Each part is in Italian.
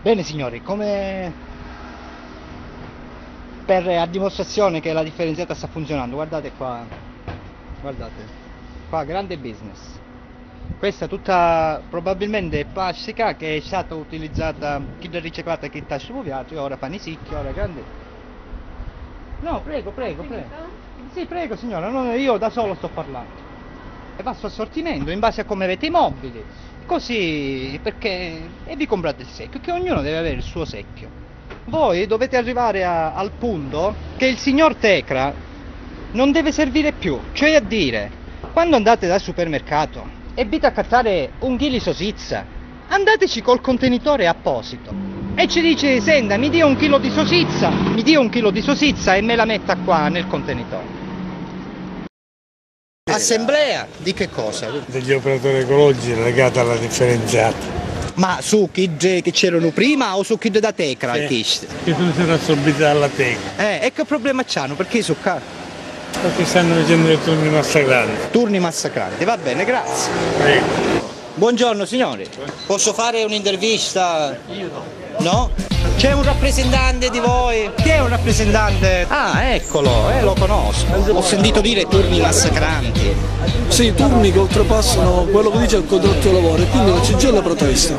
Bene signori, come a dimostrazione che la differenziata sta funzionando, guardate, qua grande business. Questa tutta probabilmente plastica che è stata utilizzata, chi l'ha riciclata e chi l'ha sciupato, ora fanno i sicchi, ora grande. No, prego. Sì, prego signora, io da solo sto parlando. E va su assortimento in base a come avete i mobili. Così, perché... e vi comprate il secchio, che ognuno deve avere il suo secchio. Voi dovete arrivare al punto che il signor Tecra non deve servire più. Cioè a dire, quando andate dal supermercato e vi accattare un chilo di sosizza, andateci col contenitore apposito. E ci dice, senta, mi dia un chilo di sosizza e me la metta qua nel contenitore. Assemblea di che cosa? Degli operatori ecologici legati alla differenziata. Ma su Kid che c'erano prima o su Kid da Tecra? Che sono assorbiti dalla Tecra. E che problema c'hanno? Perché su qua? Perché stanno facendo dei turni massacranti. Turni massacranti, va bene, grazie. Prego. Buongiorno signori, posso fare un'intervista? Io no. No? C'è un rappresentante di voi? Chi è un rappresentante? Ah, eccolo, lo conosco. Ho sentito dire turni massacranti. Sì, turni che oltrepassano quello che dice il contratto di lavoro e quindi la CGIL protesta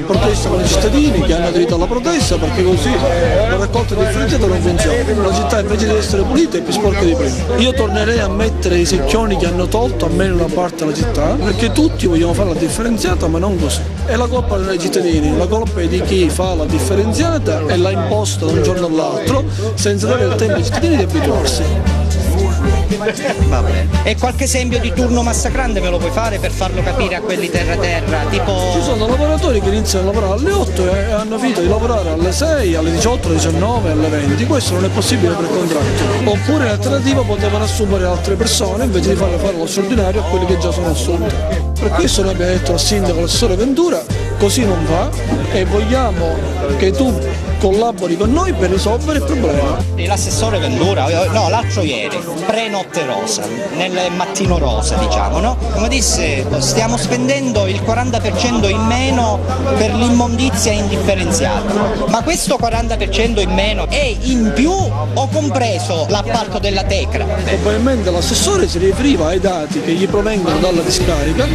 con i cittadini che hanno diritto alla protesta perché così la raccolta differenziata non funziona. La città invece di essere pulita è più sporca di prima. Io tornerei a mettere i secchioni che hanno tolto almeno una parte della città perché tutti vogliono fare la differenziata ma non così. È la colpa dei cittadini, la colpa è di chi fa la differenziata e l'ha imposta da un giorno all'altro senza dare il tempo ai cittadini di abituarsi. Va bene. E qualche esempio di turno massacrante me lo puoi fare per farlo capire a quelli terra? Tipo... Ci sono lavoratori che iniziano a lavorare alle 8 e hanno finito di lavorare alle 6, alle 18, alle 19, alle 20. Questo non è possibile per contratto. Oppure in alternativa potevano assumere altre persone invece di fare lo straordinario a quelli che già sono assunti. Per questo noi abbiamo detto al sindaco, all'assessore Ventura, così non va e vogliamo che tu collabori con noi per risolvere il problema. L'assessore Ventura, no, l'altro ieri, pre-notte rosa, nel mattino rosa diciamo, no? Come disse, stiamo spendendo il 40% in meno per l'immondizia indifferenziata. Ma questo 40% in meno è in più o compreso l'appalto della Tecra? Probabilmente l'assessore si riferiva ai dati che gli provengono dalla discarica.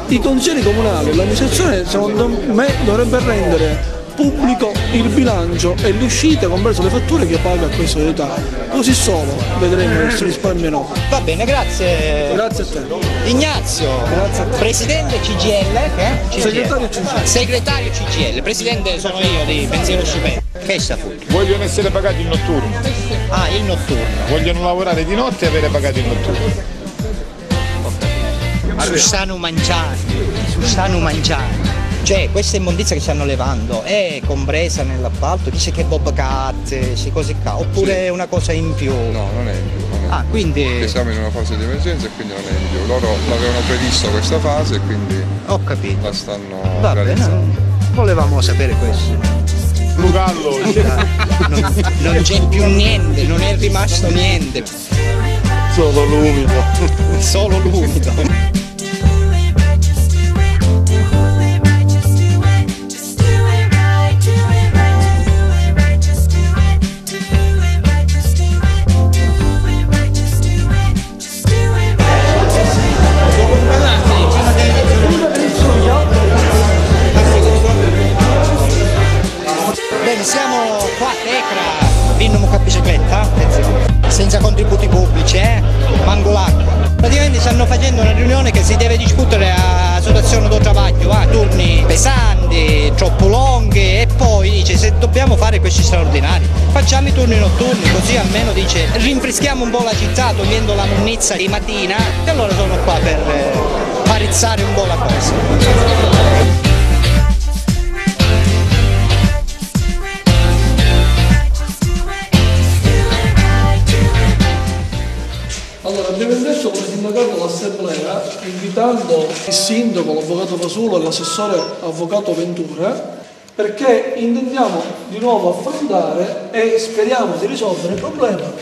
I consiglieri comunali, l'amministrazione secondo me dovrebbe rendere pubblico il bilancio e le uscite, compreso le fatture che paga a questa società. Così solo vedremo se risparmierò. Va bene, grazie. Grazie a te. Ignazio, Grazie a te. Presidente CGIL, Segretario CGIL. Segretario CGIL, Presidente sono io di Pensiero Stupendo. Che sta fuori? Vogliono essere pagati in notturno. Ah, il notturno. Vogliono lavorare di notte e avere pagati in notturno. Stanno mangiando. Cioè, questa immondizia che stanno levando è compresa nell'appalto? Dice che bobcat, cose qua, oppure è una cosa in più? No, non è in più. Ah, quindi... Perché siamo in una fase di emergenza e quindi non è in più. Loro l'avevano previsto questa fase e quindi Ho capito. la stanno Va bene, realizzando. volevamo sapere questo. Lugallo, Non c'è più niente, non è rimasto niente, solo l'umido. solo l'umido. Bene, siamo qua a Tecra, vinnimo con bicicletta, attenzione, senza contributi pubblici, manco l'acqua. Praticamente stanno facendo una riunione che si deve discutere la situazione del lavoro, turni pesanti, troppo lunghi e poi dice se dobbiamo fare questi straordinari facciamo i turni notturni così almeno dice rinfreschiamo un po' la città togliendo la monnezza di mattina e allora sono qua per parizzare un po' la cosa. Allora, abbiamo detto come sindacato l'assemblea, invitando il sindaco, l'avvocato Fasulo e l'assessore avvocato Ventura, perché intendiamo di nuovo affrontare e speriamo di risolvere il problema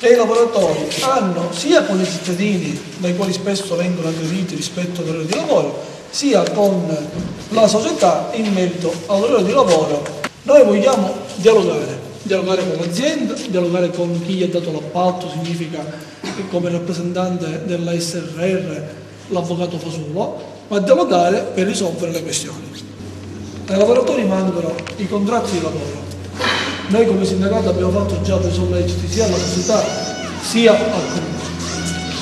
che i lavoratori hanno sia con i cittadini, dai quali spesso vengono aggrediti rispetto all'orario di lavoro, sia con la società in merito all'orario di lavoro Noi vogliamo dialogare con l'azienda, dialogare con chi gli ha dato l'appalto, significa come rappresentante della SRR l'avvocato Fasullo, ma dialogare per risolvere le questioni. Ai lavoratori mancano i contratti di lavoro. Noi come sindacato abbiamo fatto già dei solleciti sia alla società sia al comune.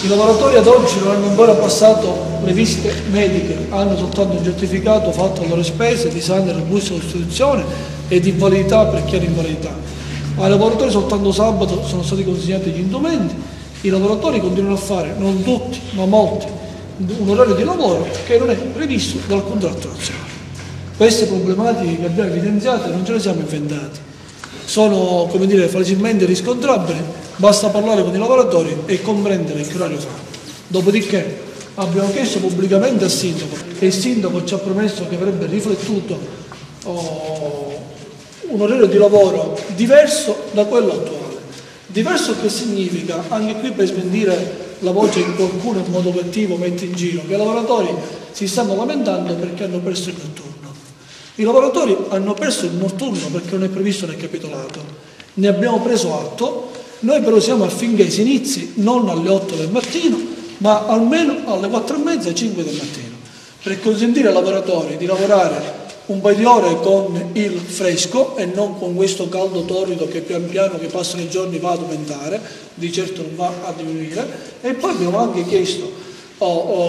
I lavoratori ad oggi non hanno ancora passato le visite mediche, hanno soltanto un certificato fatto a loro spese di sana e robusta costituzione e di invalidità per chi ha l'invalidità. Ai lavoratori soltanto sabato sono stati consegnati gli indumenti. I lavoratori continuano a fare, non tutti, ma molti, un orario di lavoro che non è previsto dal contratto nazionale. Queste problematiche che abbiamo evidenziato non ce le siamo inventati, sono, come dire, facilmente riscontrabili, basta parlare con i lavoratori e comprendere che orario fanno. Dopodiché abbiamo chiesto pubblicamente al sindaco e il sindaco ci ha promesso che avrebbe riflettuto un orario di lavoro diverso da quello attuale. Diverso che significa, anche qui per smentire la voce che qualcuno in modo cattivo mette in giro, che i lavoratori si stanno lamentando perché hanno perso il notturno. I lavoratori hanno perso il notturno perché non è previsto nel capitolato. Ne abbiamo preso atto, noi però siamo affinché si inizi non alle 8 del mattino, ma almeno alle 4:30, 5 del mattino, per consentire ai lavoratori di lavorare un paio di ore con il fresco e non con questo caldo torrido che pian piano che passano i giorni va ad aumentare, di certo non va a diminuire. E poi abbiamo anche chiesto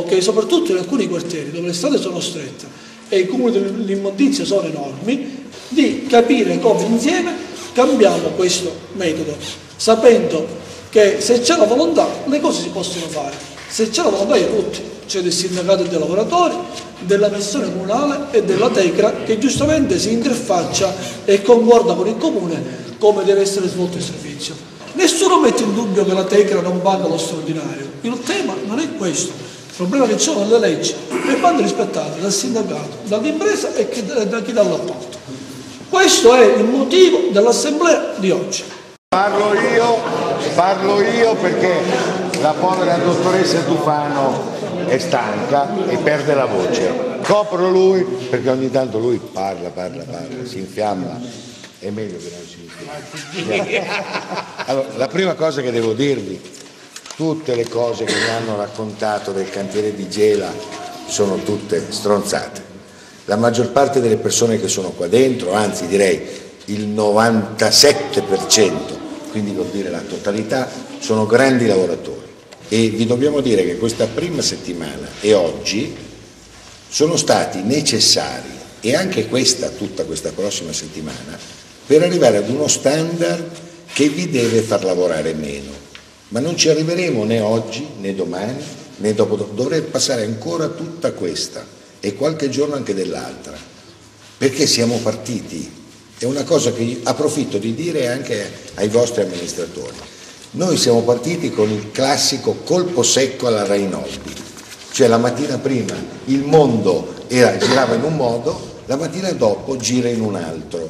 che soprattutto in alcuni quartieri dove le strade sono strette e i cumuli dell'immondizia sono enormi, di capire come insieme cambiamo questo metodo, sapendo che se c'è la volontà le cose si possono fare, se c'è la volontà di tutti, c'è del sindacato e dei lavoratori, dell'amministrazione comunale e della Tecra che giustamente si interfaccia e concorda con il comune come deve essere svolto il servizio. Nessuno mette in dubbio che la Tecra non paga lo straordinario, il tema non è questo. Il problema è che ci sono le leggi che vanno rispettate dal sindacato, dall'impresa e da chi dà l'appalto. Questo è il motivo dell'assemblea di oggi. Parlo io perché la povera dottoressa Tufano è stanca e perde la voce. Copro lui perché ogni tanto lui parla, si infiamma, è meglio che non si infiamma. Allora, la prima cosa che devo dirvi, tutte le cose che mi hanno raccontato del cantiere di Gela sono tutte stronzate. La maggior parte delle persone che sono qua dentro, anzi direi il 97%, quindi vuol dire la totalità, sono grandi lavoratori. E vi dobbiamo dire che questa prima settimana e oggi sono stati necessari, e anche tutta questa prossima settimana, per arrivare ad uno standard che vi deve far lavorare meno. Ma non ci arriveremo né oggi, né domani, né dopo. Dovrei passare ancora tutta questa e qualche giorno anche dell'altra, perché siamo partiti. È una cosa che approfitto di dire anche ai vostri amministratori. Noi siamo partiti con il classico colpo secco alla Rainoldi, cioè la mattina prima il mondo girava in un modo, la mattina dopo gira in un altro.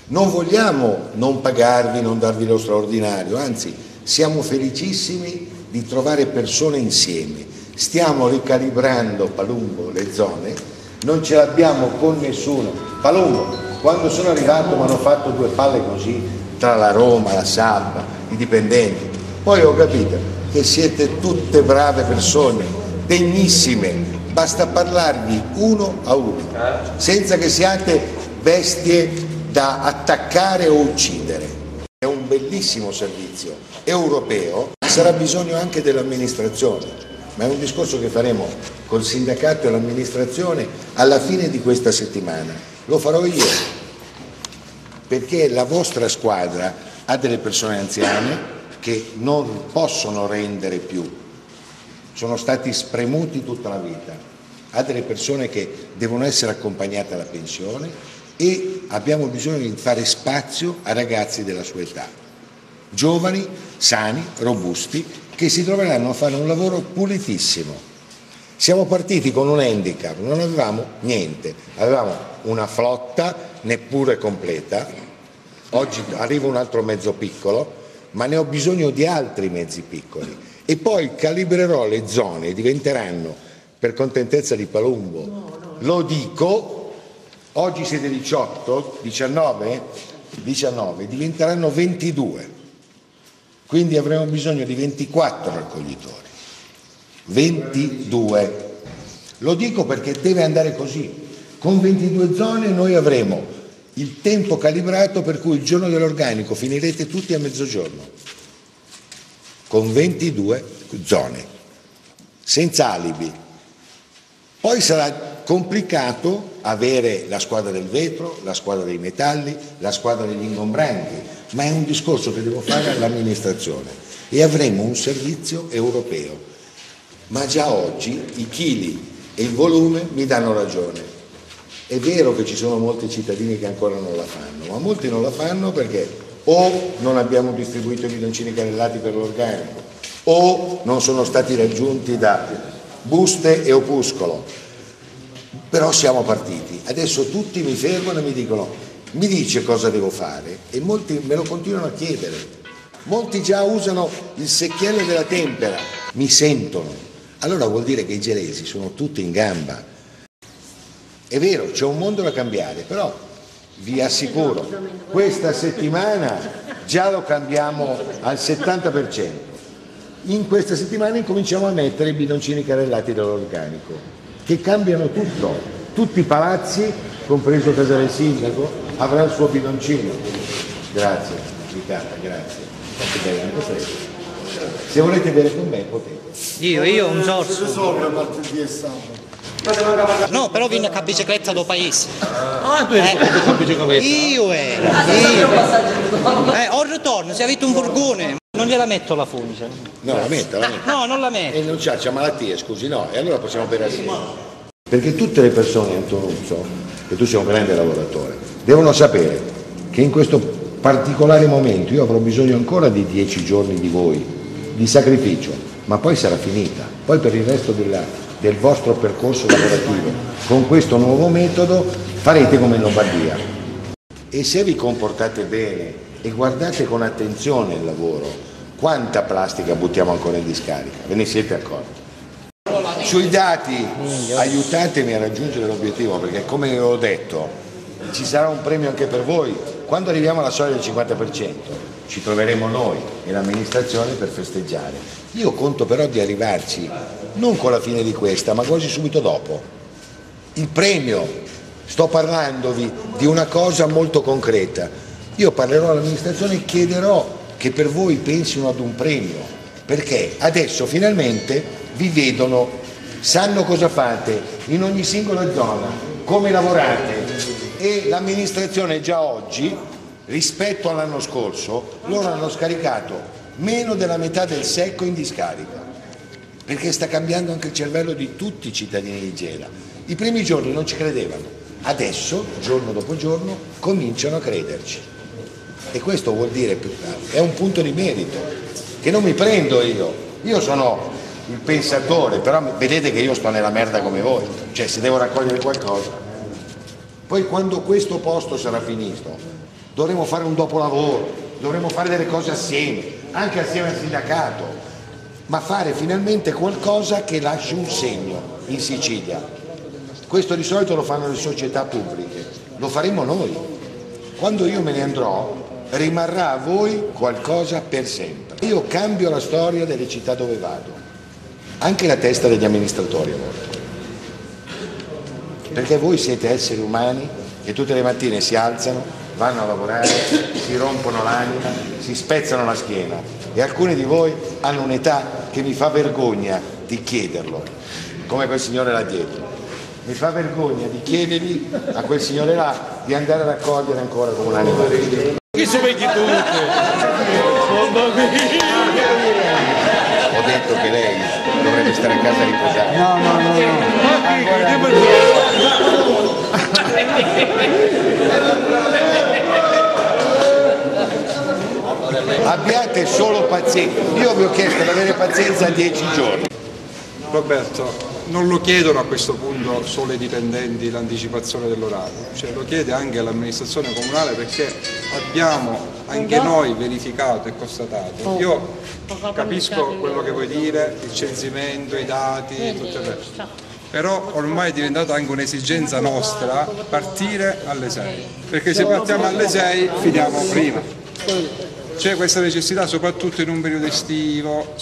Non vogliamo non pagarvi, non darvi lo straordinario, anzi siamo felicissimi di trovare persone insieme. Stiamo ricalibrando, Palumbo, le zone, non ce l'abbiamo con nessuno. Palumbo, quando sono arrivato mi hanno fatto due palle così tra la Roma, la Sabba, i dipendenti. Poi ho capito che siete tutte brave persone, degnissime, basta parlarvi uno a uno, senza che siate bestie da attaccare o uccidere. È un bellissimo servizio europeo, sarà bisogno anche dell'amministrazione, ma è un discorso che faremo col sindacato e l'amministrazione alla fine di questa settimana. Lo farò io, perché la vostra squadra ha delle persone anziane che non possono rendere più, sono stati spremuti tutta la vita, ha delle persone che devono essere accompagnate alla pensione e abbiamo bisogno di fare spazio a ragazzi della sua età, giovani, sani, robusti, che si troveranno a fare un lavoro pulitissimo. Siamo partiti con un handicap, non avevamo niente, avevamo una flotta neppure completa, oggi arriva un altro mezzo piccolo, ma ne ho bisogno di altri mezzi piccoli e poi calibrerò le zone, diventeranno, per contentezza di Palumbo, lo dico, Oggi siete 18, 19, diventeranno 22. Quindi avremo bisogno di 24 raccoglitori. 22. Lo dico perché deve andare così. Con 22 zone noi avremo il tempo calibrato per cui il giorno dell'organico finirete tutti a mezzogiorno. Con 22 zone. Senza alibi. Poi sarà complicato avere la squadra del vetro, la squadra dei metalli, la squadra degli ingombranti, ma è un discorso che devo fare all'amministrazione e avremo un servizio europeo. Ma già oggi i chili e il volume mi danno ragione. È vero che ci sono molti cittadini che ancora non la fanno, ma molti non la fanno perché o non abbiamo distribuito i bidoncini carrellati per l'organico, o non sono stati raggiunti da buste e opuscolo. Però siamo partiti, adesso tutti mi fermano e mi dicono, mi dice cosa devo fare? E molti me lo continuano a chiedere, molti già usano il secchiello della tempera, mi sentono, allora vuol dire che i gelesi sono tutti in gamba. È vero, c'è un mondo da cambiare, però vi assicuro, questa settimana già lo cambiamo al 70%, in questa settimana incominciamo a mettere i bidoncini carrellati dell'organico, che cambiano tutto, tutti i palazzi, compreso casa del sindaco, avrà il suo bidoncino. Grazie, Riccardo, grazie. Se volete bere con me potete. Io un sorso. No, però viene a bicicletta do paese. Io ero. Al ritorno, se avete un furgone, non gliela metto la funice. No, la metto. No, non la metto. E non c'ha malattie, scusi, no. E allora possiamo bere assieme. Perché tutte le persone, Antonuzzo, e tu sei un grande lavoratore, devono sapere che in questo particolare momento io avrò bisogno ancora di 10 giorni di voi, di sacrificio, ma poi sarà finita. Poi per il resto del vostro percorso lavorativo, con questo nuovo metodo, farete come in Lombardia. E se vi comportate bene e guardate con attenzione il lavoro, quanta plastica buttiamo ancora in discarica? Ve ne siete accorti? Sui dati aiutatemi a raggiungere l'obiettivo, perché come vi ho detto ci sarà un premio anche per voi. Quando arriviamo alla soglia del 50% ci troveremo noi e l'amministrazione per festeggiare. Io conto però di arrivarci non con la fine di questa, ma quasi subito dopo. Il premio, sto parlandovi di una cosa molto concreta. Io parlerò all'amministrazione e chiederò che per voi pensino ad un premio, perché adesso finalmente vi vedono, sanno cosa fate in ogni singola zona, come lavorate, e l'amministrazione già oggi, rispetto all'anno scorso, loro hanno scaricato meno della metà del secco in discarica, perché sta cambiando anche il cervello di tutti i cittadini di Gela. I primi giorni non ci credevano, adesso, giorno dopo giorno, cominciano a crederci. E questo vuol dire, è un punto di merito, che non mi prendo io sono il pensatore, però vedete che io sto nella merda come voi, cioè se devo raccogliere qualcosa. Poi quando questo posto sarà finito, dovremo fare un dopolavoro, dovremo fare delle cose assieme, anche assieme al sindacato, ma fare finalmente qualcosa che lasci un segno in Sicilia. Questo di solito lo fanno le società pubbliche, lo faremo noi. Quando io me ne andrò, rimarrà a voi qualcosa per sempre. Io cambio la storia delle città dove vado. Anche la testa degli amministratori a volte, perché voi siete esseri umani che tutte le mattine si alzano, vanno a lavorare, si rompono l'anima, si spezzano la schiena e alcuni di voi hanno un'età che mi fa vergogna di chiederlo, come quel signore là dietro, mi fa vergogna di chiedergli a quel signore là di andare a raccogliere ancora come un animale. Chi si vedi tutte? Ho detto che lei dovrebbe stare a casa a riposare. Abbiate solo pazienza. Io vi ho chiesto di avere pazienza 10 giorni. Roberto, non lo chiedono a questo punto solo i dipendenti l'anticipazione dell'orario, cioè lo chiede anche l'amministrazione comunale, perché abbiamo anche noi verificato e constatato. Io capisco quello che vuoi dire, il censimento, i dati, tutto il resto. però ormai è diventata anche un'esigenza nostra partire alle 6, perché se partiamo alle 6 finiamo prima. C'è questa necessità, soprattutto in un periodo estivo,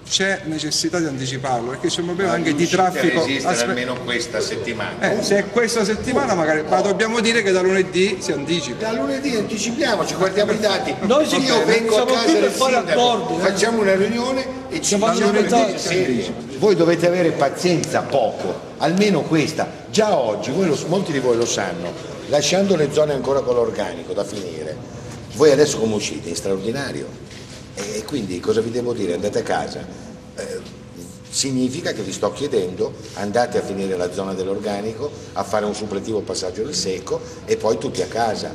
c'è necessità di anticiparlo, perché c'è un problema anche di traffico. Almeno questa settimana. Se è questa settimana magari, ma dobbiamo dire che da lunedì si anticipa. Da lunedì anticipiamoci, guardiamo i dati. Noi Io vengo a casa del sindaco, accordi, facciamo una riunione e ci facciamo lunedì. Voi dovete avere pazienza, poco, almeno questa. Già oggi, molti di voi lo sanno, lasciando le zone ancora con l'organico da finire, voi adesso come uscite? In straordinario. E quindi cosa vi devo dire? Andate a casa. Significa che vi sto chiedendo, andate a finire la zona dell'organico, a fare un suppletivo passaggio del secco e poi tutti a casa.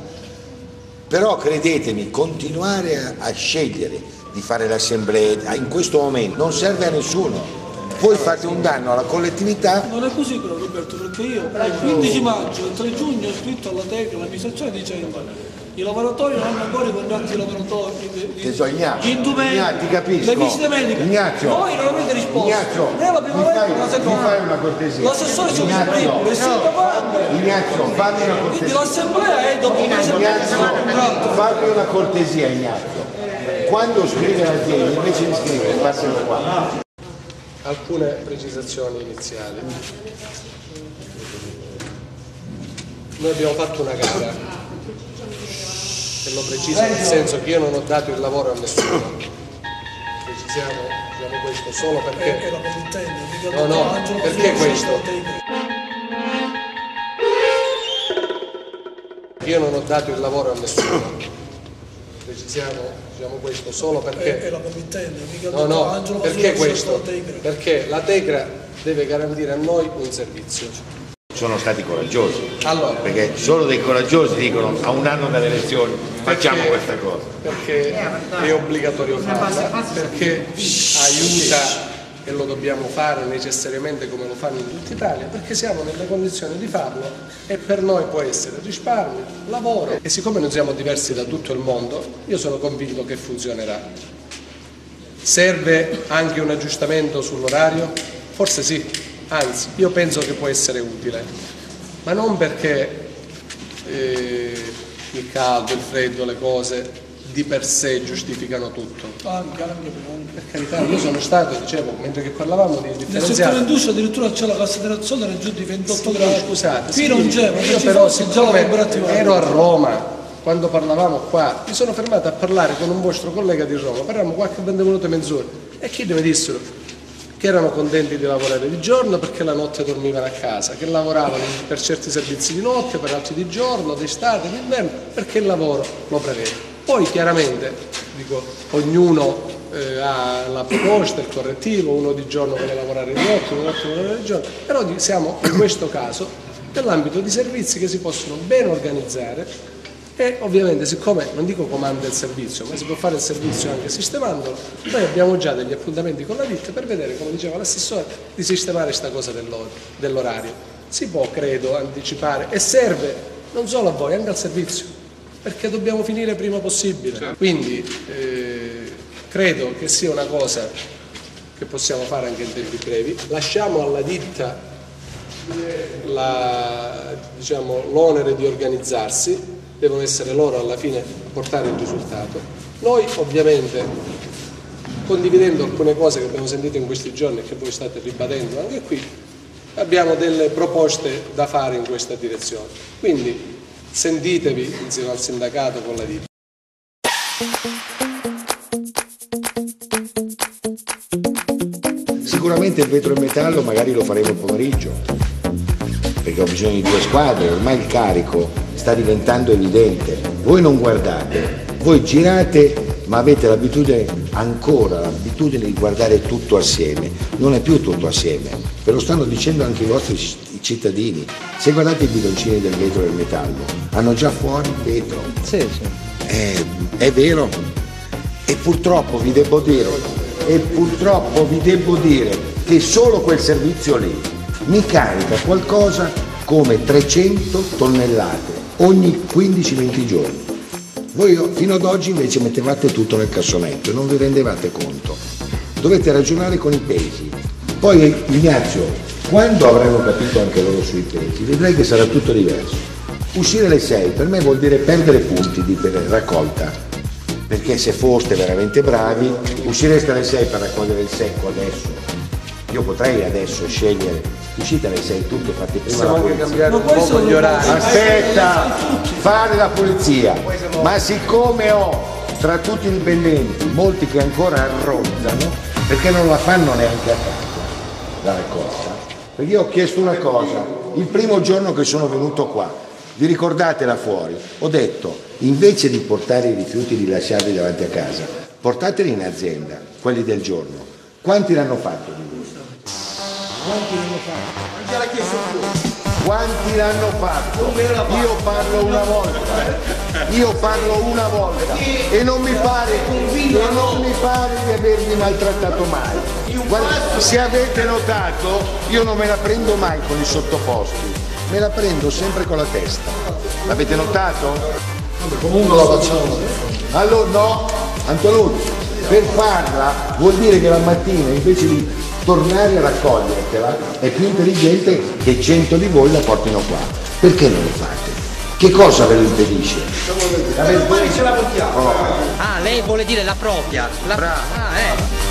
Però credetemi, continuare a scegliere di fare l'assemblea in questo momento non serve a nessuno. Voi fate un danno alla collettività. Non è così però Roberto, perché io il 15 maggio, il 3 giugno ho scritto alla Tecla, all'amministrazione dicendo i lavoratori non hanno ancora i contratti di lavoratori, gli indumenti, ti capisco. le visite mediche. Ignazio, voi non avete risposto. Ignazio, né la prima volta né la seconda. Mi fai una cortesia. L'assessore sono disponibile, il sindaco. Ignazio, fammi una Quindi cortesia. l'assemblea è dopo un mese Ignazio, fammi una cortesia, Ignazio. Quando scrive l'azienda, invece di scrivere, passano qua. Alcune precisazioni iniziali. Noi abbiamo fatto una gara, e lo preciso nel senso che io non ho dato il lavoro a nessuno. Precisiamo questo solo perché... No, perché questo? Io non ho dato il lavoro a nessuno. Precisiamo questo solo perché... No, perché questo? Perché la Tecra deve garantire a noi un servizio. Sono stati coraggiosi, allora, perché solo dei coraggiosi dicono a un anno dalle elezioni facciamo questa cosa. Perché è obbligatorio farla, perché aiuta e lo dobbiamo fare necessariamente come lo fanno in tutta Italia, perché siamo nelle condizioni di farlo e per noi può essere risparmio, lavoro e siccome noi siamo diversi da tutto il mondo io sono convinto che funzionerà. Serve anche un aggiustamento sull'orario? Forse sì. Anzi, io penso che può essere utile, ma non perché il caldo, il freddo, le cose di per sé giustificano tutto. Per carità, io sono stato, dicevo, mentre che parlavamo di differenziato. Nel settore industria addirittura c'è la considerazione era giù di 28 gradi. Scusate, qui non c'è, io però siccome ero a Roma, quando parlavamo qua, mi sono fermato a parlare con un vostro collega di Roma, parlavamo qualche 20 minuti e mezz'ora, e chi mi dissero? Che erano contenti di lavorare di giorno perché la notte dormivano a casa, che lavoravano per certi servizi di notte, per altri di giorno, d'estate, d'inverno, perché il lavoro lo prevede. Poi chiaramente, dico, ognuno ha la proposta, il correttivo, uno di giorno vuole lavorare di notte, uno vuole lavorare di giorno, però siamo in questo caso nell'ambito di servizi che si possono ben organizzare e ovviamente siccome non dico comanda il servizio, ma si può fare il servizio anche sistemandolo, noi abbiamo già degli appuntamenti con la ditta per vedere, come diceva l'assessore, di sistemare questa cosa dell'orario. Si può, credo, anticipare e serve non solo a voi, anche al servizio, perché dobbiamo finire prima possibile. Quindi credo che sia una cosa che possiamo fare anche in tempi brevi. Lasciamo alla ditta l'onere di organizzarsi, devono essere loro alla fine a portare il risultato. Noi ovviamente, condividendo alcune cose che abbiamo sentito in questi giorni e che voi state ribadendo anche qui, abbiamo delle proposte da fare in questa direzione. Quindi sentitevi insieme al sindacato con la ditta. Sicuramente il vetro e metallo magari lo faremo il pomeriggio, perché ho bisogno di 2 squadre, ormai il carico sta diventando evidente. Voi non guardate, voi girate, ma avete ancora l'abitudine di guardare tutto assieme. Non è più tutto assieme, ve lo stanno dicendo anche i vostri cittadini. Se guardate i bidoncini del vetro e del metallo, hanno già fuori il vetro. Sì. È vero. E purtroppo vi devo dire che solo quel servizio lì mi carica qualcosa come 300 tonnellate ogni 15-20 giorni. Voi fino ad oggi invece mettevate tutto nel cassonetto e non vi rendevate conto. Dovete ragionare con i pesi. Poi Ignazio, Quando avranno capito anche loro sui pesi, vedrai che sarà tutto diverso. Uscire alle 6 per me vuol dire perdere punti di raccolta, perché se foste veramente bravi, uscireste alle 6 per raccogliere il secco adesso. Io potrei adesso scegliere, uscite alle 6 tutte, fate prima la anche pulizia. cambiare un po' gli orari. Aspetta, fare la pulizia, ma siccome ho tra tutti i dipendenti molti che ancora arronzano, perché non la fanno neanche a casa la raccolta, perché io ho chiesto una cosa, il primo giorno che sono venuto qua, vi ricordate là fuori, ho detto invece di portare i rifiuti e di lasciarli davanti a casa, portateli in azienda, quelli del giorno. Quanti l'hanno fatto di voi? Quanti l'hanno fatto? Quanti l'hanno fatto? Io parlo una volta e non mi pare di avermi maltrattato mai. Guarda, se avete notato, io non me la prendo mai con i sottoposti, me la prendo sempre con la testa. L'avete notato? Comunque la facciamo. Allora no, Antonello, per farla vuol dire che la mattina invece di tornare a raccogliertela è più intelligente che 100 di voi la portino qua. Perché non lo fate? Che cosa ve lo impedisce? Domani ce la portiamo. Ah, lei vuole dire la propria. Bravo.